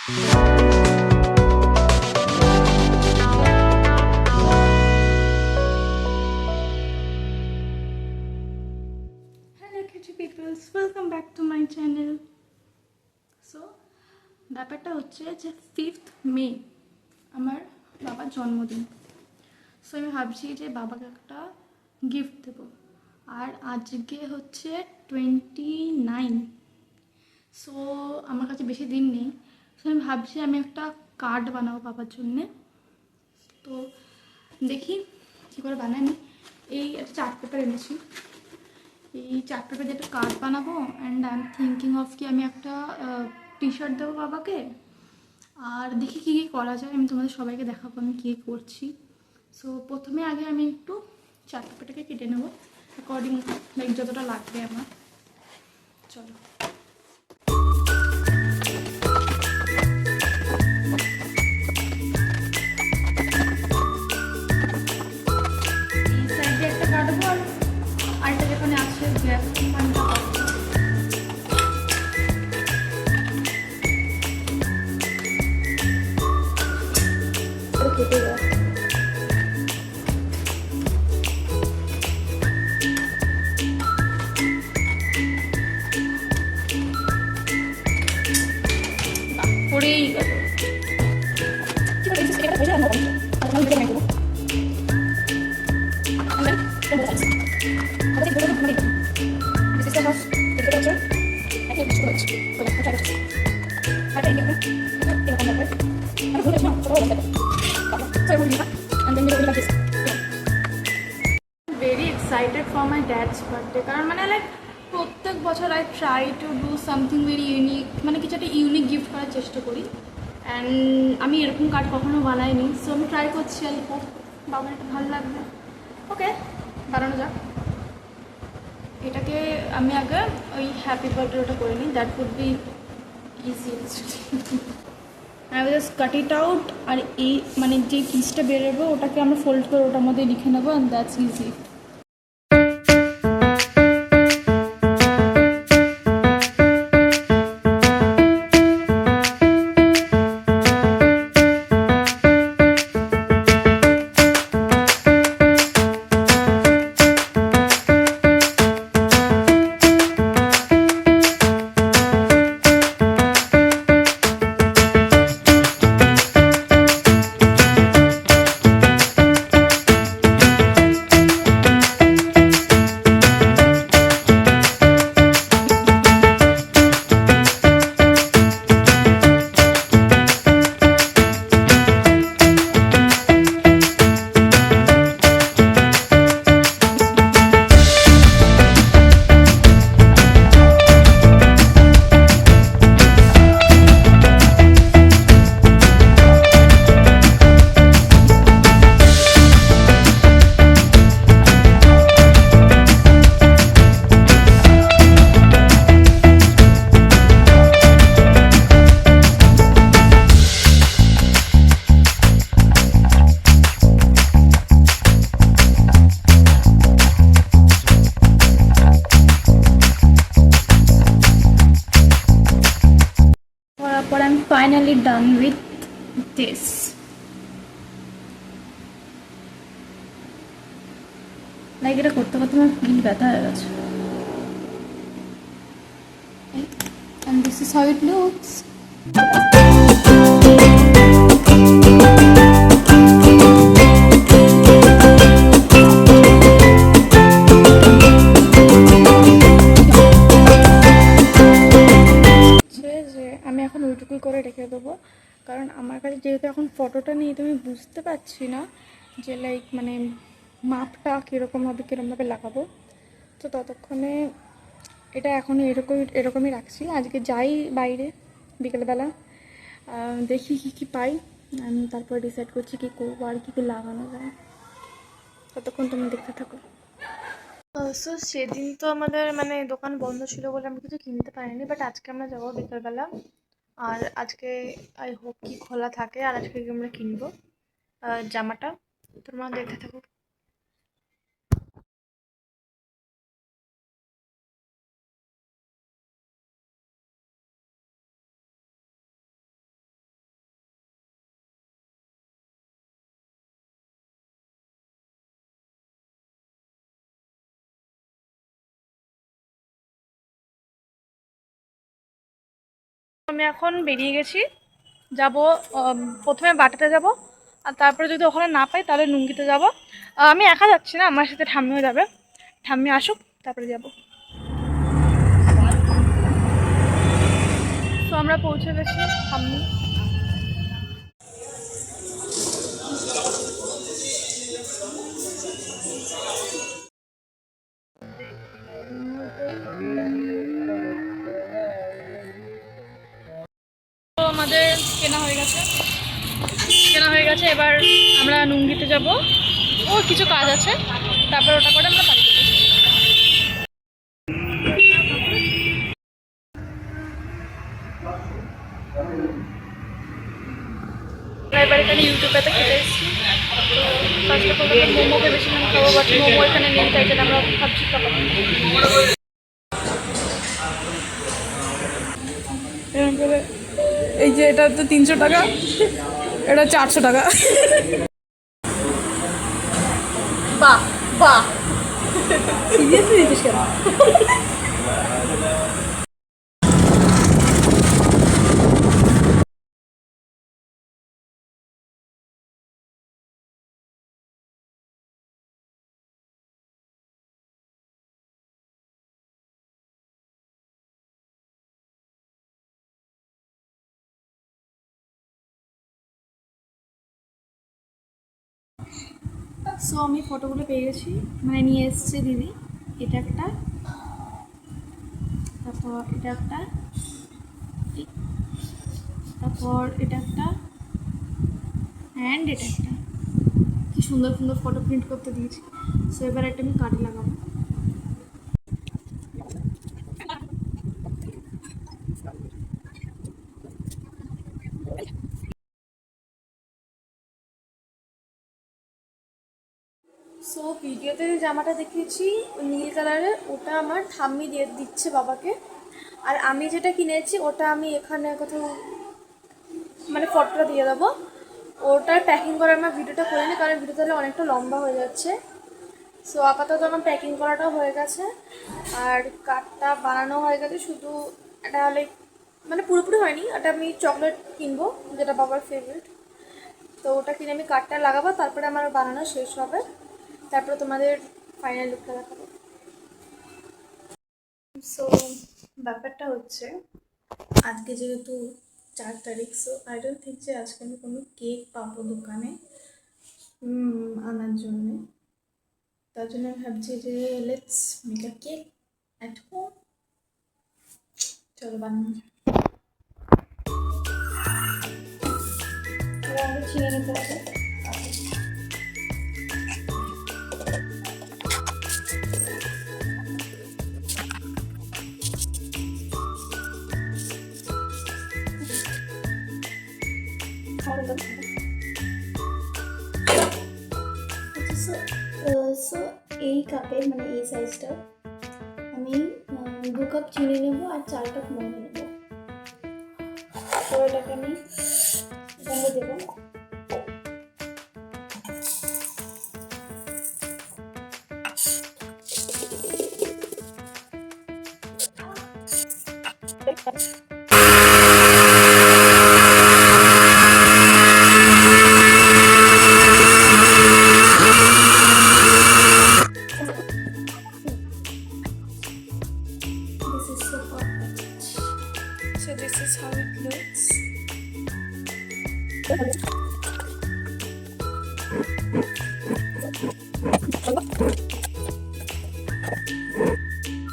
Hello cutie peoples, welcome back to my channel. So ব্যাপারটা হচ্ছে যে 5th মে আমার বাবার জন্মদিন। সো আমি ভাবছি যে বাবাকে একটা গিফট দেবো। আর আজকে হচ্ছে 29। সো আমার কাছে বেশি দিন নেই। সো আমি ভাবছি আমি একটা কার্ড বানাবো বাবার জন্যে। তো দেখি কী করে বানাই। আমি এই একটা চার্ট পেপার এনেছি। এই চার্ট পেপার দিয়ে একটা কার্ড বানাবো। And I am thinking of কি আমি একটা টি শার্ট দেবো বাবাকে। আর দেখি কী কী করা যায়, আমি তোমাদের সবাইকে দেখাবো আমি কী করছি। সো প্রথমে আগে আমি একটু চার্ট পেপারটাকে কেটে নেবো অ্যাকর্ডিং লাইক যতটা লাগবে আমার। চলো। এই সাইডে একটা কাটবো আর আরেকটা যেখানে আছে গ্যাস পানিটা কাটবো। কেটে দেওয়া পড়েই গেল। Very excited for my dad's birthday কারণ মানে লাইক প্রত্যেক বছর I try to do something very unique, মানে কিছু একটা ইউনিক গিফট করার চেষ্টা করি। অ্যান্ড আমি এরকম কার্ড কখনো বানাইনি। সো আমি ট্রাই করছি, আই হোপ বাবার একটু ভালো লাগবে। ওকে, বানানো যাক। এটাকে আমি আগে ওই হ্যাপি বার্থডে ওটা করে নিই, that would be easy. I will just cut it out. আর এই মানে যে পিসটা বেরোবে ওটাকে আমরা ফোল্ড করে ওটার মধ্যে লিখে নেবো, and that's easy. But I'm finally done with this. Like এটা করতে করতে আমার পিঠ ব্যথা হয়ে গেছে। And this is how it looks. আমি এখন ওইটুকুই করে রেখে দেবো, কারণ আমার কাছে যেহেতু এখন ফটোটা নেই তো আমি বুঝতে পারছি না যে লাইক মানে মাপটা কীরকমভাবে লাগাবো। তো ততক্ষণে এটা এখন এরকমই রাখছি। আজকে যাই বাইরে বিকেলবেলা, দেখি কী পাই, আমি তারপর ডিসাইড করছি কী করবো আর কী লাগানো যায়। ততক্ষণ তুমি দেখতে থাকো। সো সেদিন তো আমাদের মানে দোকান বন্ধ ছিল বলে আমি কিছু কিনতে পারিনি, বাট আজকে আমরা যাবো বিকেলবেলা। আর আজকে আই হোপ কি খোলা থাকে, আর আজকে আমরা কিনবো জামাটা। তোমরা দেখতে থাকো। আমি এখন বেরিয়ে গেছি, যাব প্রথমে বাটাতে যাব, আর তারপরে যদি ওখানে না পাই তাহলে নুঙ্গিতে যাব। আমি একা যাচ্ছি না, আমার সাথে ঠাম্মিও যাবে, ঠাম্মি আসুক তারপরে যাব। তো আমরা পৌঁছে গেছি ঠাম্মি। তো আমাদের কেনা হয়ে গেছে, এবার আমরা নুঙ্গিতে যাব। ও কিছু কাজ আছে, তারপর ওটা করে আমরা বাড়ি যাবো। এবার এখানে ইউটিউবেতে খেতে এসেছি। তো ফার্স্ট অফ অল মোমোকে বেশি আমি খাবো, বাট মোমো এখানে নেই, তাই জন্য আমরা ভাবছি খাবো। এই যে এটা তো 300 টাকা, এটা 400 টাকা। বাহ বাহ, সিরিয়াসলি দিচ্ছিস কেন? সো আমি ফটোগুলো পেয়ে গেছি, মানে নিয়ে এসছে দিদি। এটা একটা, তারপর এটা একটা, তারপর এটা একটা, অ্যান্ড এটা একটা। কি সুন্দর সুন্দর ফটো প্রিন্ট করতে দিয়েছি। সো এবার একটা আমি কার্ডে লাগাবো। সো ভিডিওতে যে জামাটা দেখিয়েছি নীল কালারের, ওটা আমার ঠাম্মি দিয়ে দিচ্ছে বাবাকে। আর আমি যেটা কিনেছি ওটা আমি এখানে কোথাও মানে ফটোটা দিয়ে দেবো। ওটার প্যাকিং করার আমার ভিডিওটা করিনি, কারণ ভিডিও তাহলে অনেকটা লম্বা হয়ে যাচ্ছে। সো আপাতত আমার প্যাকিং করাটাও হয়ে গেছে, আর কার্ডটা বানানো হয়ে গেছে। শুধু এটা লাইক মানে পুরোপুরি হয়নি, এটা আমি চকলেট কিনবো যেটা বাবার ফেভারিট। তো ওটা কিনে আমি কার্ডটা লাগাবো, তারপরে আমার বানানো শেষ হবে, তারপরে তোমাদের ফাইনাল লুকটা দেখাবো। সো ব্যাপারটা হচ্ছে আজকে যেহেতু 4 তারিখ, সো আই ডোন্ট থিঙ্ক যে আজকে আমি কোনো কেক পাবো দোকানে আনার জন্যে। তার জন্য আমি ভাবছি যে let's make a cake at home. চলো বানানো যাক। এবার আমাকে ছিঁড়ে নিতে হবে। সো এই কাপে মানে এই সাইজটা আমি 2 কাপ চিনি নেবো আর 4 কাপ ময়দা নেবো। তো এটাকে আমি এখানে দেবো। So this is how it looks.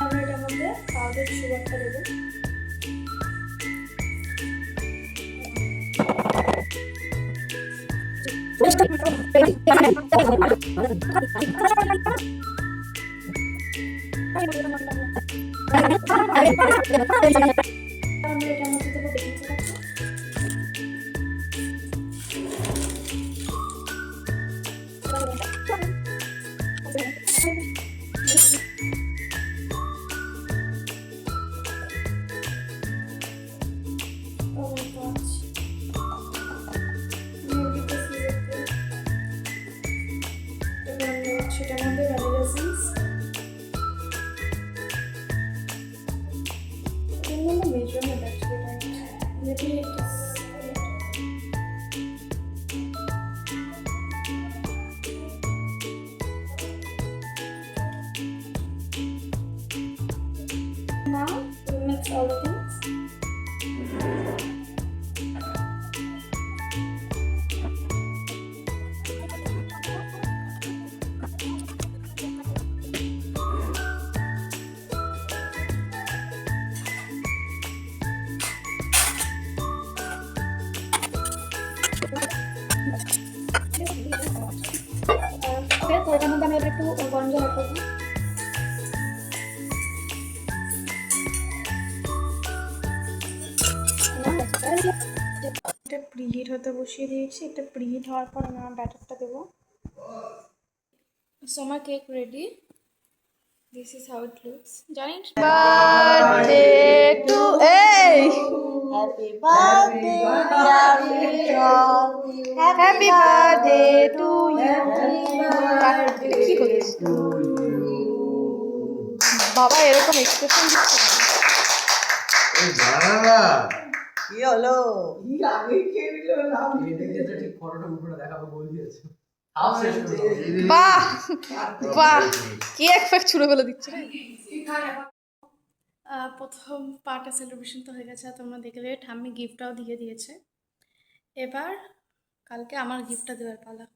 আমরা এটার মধ্যে পাউডার সুগারটা দেবো। সেটার মধ্যে ভ্যানিলা এসেন্স, মেজারমেন্ট আছে। Now we mix all the things. Okay, so এটার মধ্যে আমি একটু গরম জল অ্যাড করব। এটা প্রিহিট হতে বসিয়ে দিয়েছি। এটা প্রিহিট হওয়ার পর আমি আমার ব্যাটারটা দেবো। সো আমার cake ready. This is how it looks. জানি birthday to Happy birthday, happy birthday to you. কি করছিস বাবা? এরকম এক্সপ্রেশন দিচ্ছে না। কি হলো? বাহ বাহ, কি এফেক্ট ছুড়ে ফেলে দিচ্ছে রে। প্রথম পার্টটা সেলিব্রেশন তো হয়ে গেছে, তোমরা দেখলে ঠাম্মি গিফটটাও দিয়ে দিয়েছে। এবার কালকে আমার গিফটটা দেওয়ার পালা।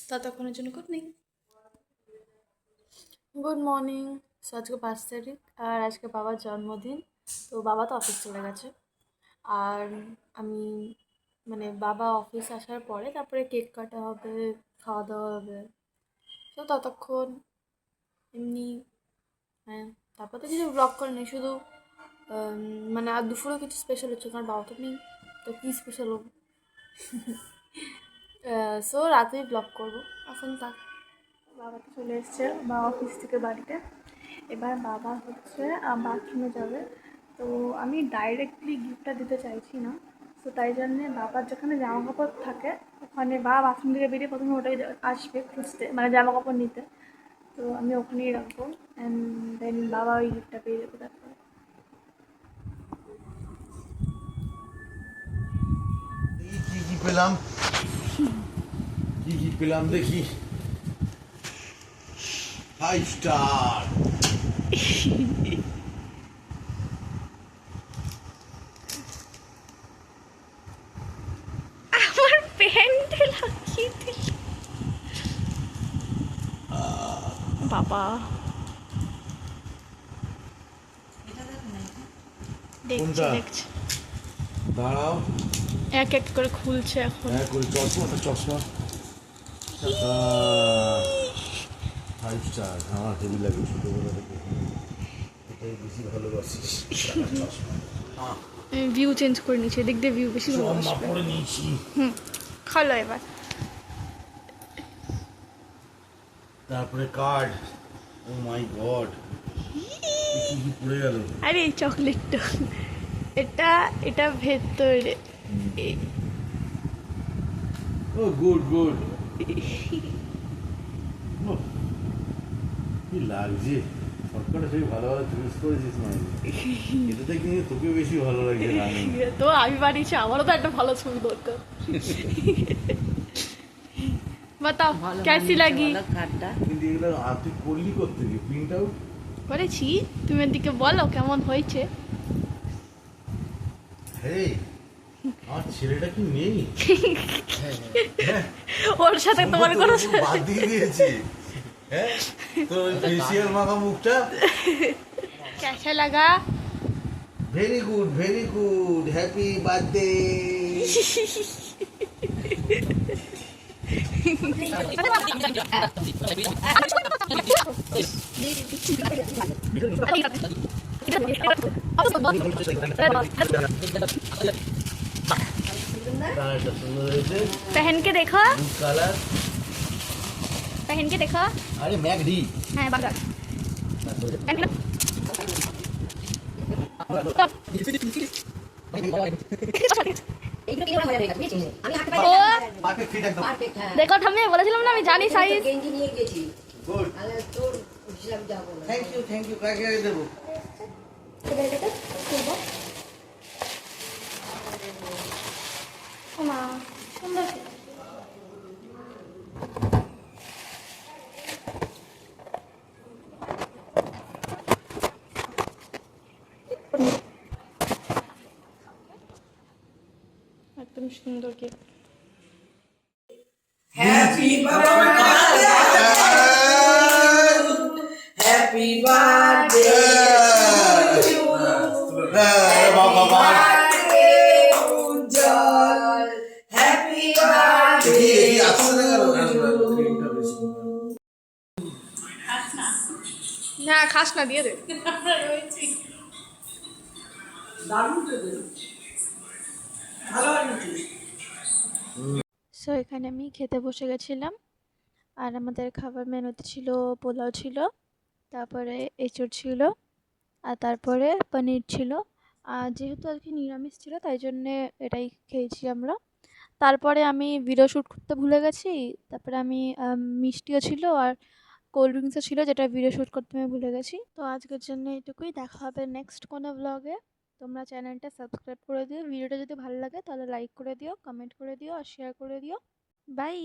ততক্ষণের জন্য গুড মর্নিং। সো আজকে 5 তারিখ আর আজকে বাবার জন্মদিন। তো বাবা তো অফিস চলে গেছে, আর আমি মানে বাবা অফিস আসার পরে তারপরে কেক কাটা হবে, খাওয়া দাওয়া হবে। তো ততক্ষণ এমনি হ্যাঁ, তারপর তো কিছু ব্লগ করে নেই, শুধু মানে আর দুপুরেও কিছু স্পেশাল হচ্ছে, কারণ বাবা তো নেই, তো কী স্পেশাল হবে। সো রাতেই ব্লগ করবো। এখন তার বাবা তো চলে এসছে বা অফিস থেকে বাড়িতে। এবার বাবা হচ্ছে বাথরুমে যাবে, তো আমি ডাইরেক্টলি গিফটটা দিতে চাইছি না। তো তাই জন্যে বাবার যেখানে জামা কাপড় থাকে ওখানে, বা বাথরুম থেকে বেরিয়ে প্রথমে ওটাই আসবে খুঁজতে, মানে জামা কাপড় নিতে। তো আমি ওখানেই রাখবো, অ্যান্ড দেন বাবা ওই গিফটটা পেয়ে যাবে। তারপরে কি পেলাম, কি পেলাম দেখি। 5 স্টার। আমার প্যান্টে লাগিয়ে দিল বাবা। দেখছি দেখছি, দাঁড়াও, এক এক করে খুলছে এখন। হ্যাঁ করি। চশমা 5 স্টার। আমার হেভি লাগে ছোটবেলা থেকে, এটাই বেশি ভালোবাসিস। ভিউ চেঞ্জ করে নিচ্ছি, দেখ দিয়ে ভিউ বেশি ভালো আসবে। পরে নিয়েছি। খালো এবার। তারপরে কার্ড। ও মাই গড, কি পড়ে গেল? আরে এই চকলেটটা, এটা ভেতরে। ও গুড গুড। কি লাগছে, সবকটা সেই ভালো ভালো চুজ করেছিস না? এটাতে কিন্তু তোকে বেশি ভালো লাগছে রানী। তো আমি বানিয়েছি, আমারও তো একটা ভালো ছবি দরকার। বাতাও কেসি লাগি। কিন্তু এগুলো তুই করলি করতে গিয়ে প্রিন্ট আউট করেছি, তুমি এদিকে বলো কেমন হয়েছে। হে, আমার ছেলেটা কি নেই? ওর সাথে তোমার কোনো বাদ দিয়ে দিয়েছি। হ্যাঁ, তো ফেসিয়াল মাখা মুখটা कैसा लगा? Very good, happy birthday. কালারটা সুন্দর হয়েছে, पहन के देखो, কালার। पहन के देखो। আরে ম্যাকডি। হ্যাঁ বাবা, পারফেক্ট ফিট একদম। দেখো ঠাম্মি বলেছিলাম না আমি জানি সাইজ। গেঞ্জি নিয়ে গেছি, গুড, তাহলে তোর হিসাব যাবো না। থ্যাংক ইউ কাকে দেবো? একদম সুন্দর গিফট। হ্যাপি বার্থডে উজ্জ্বল, হ্যাপি বার্থডে। না খাস না, দিয়ে দে। সো এখানে আমি খেতে বসে গেছিলাম, আর আমাদের খাবার মেনুতে ছিল পোলাও ছিল, তারপরে এঁচড় ছিল, আর তারপরে পনির ছিল। আর যেহেতু আজকে নিরামিষ ছিল তাই জন্যে এটাই খেয়েছি আমরা। তারপরে আমি ভিডিও শ্যুট করতে ভুলে গেছি, তারপরে আমি মিষ্টিও ছিল আর কোল্ড ড্রিঙ্কসও ছিল, যেটা ভিডিও শ্যুট করতে আমি ভুলে গেছি। তো আজকের জন্য এটুকুই, দেখা হবে নেক্সট কোনো ব্লগে। তোমরা চ্যানেলটা সাবস্ক্রাইব করে দিও, ভিডিওটা যদি ভালো লাগে তাহলে লাইক করে দিও, কমেন্ট করে দিও আর শেয়ার করে দিও। বাই।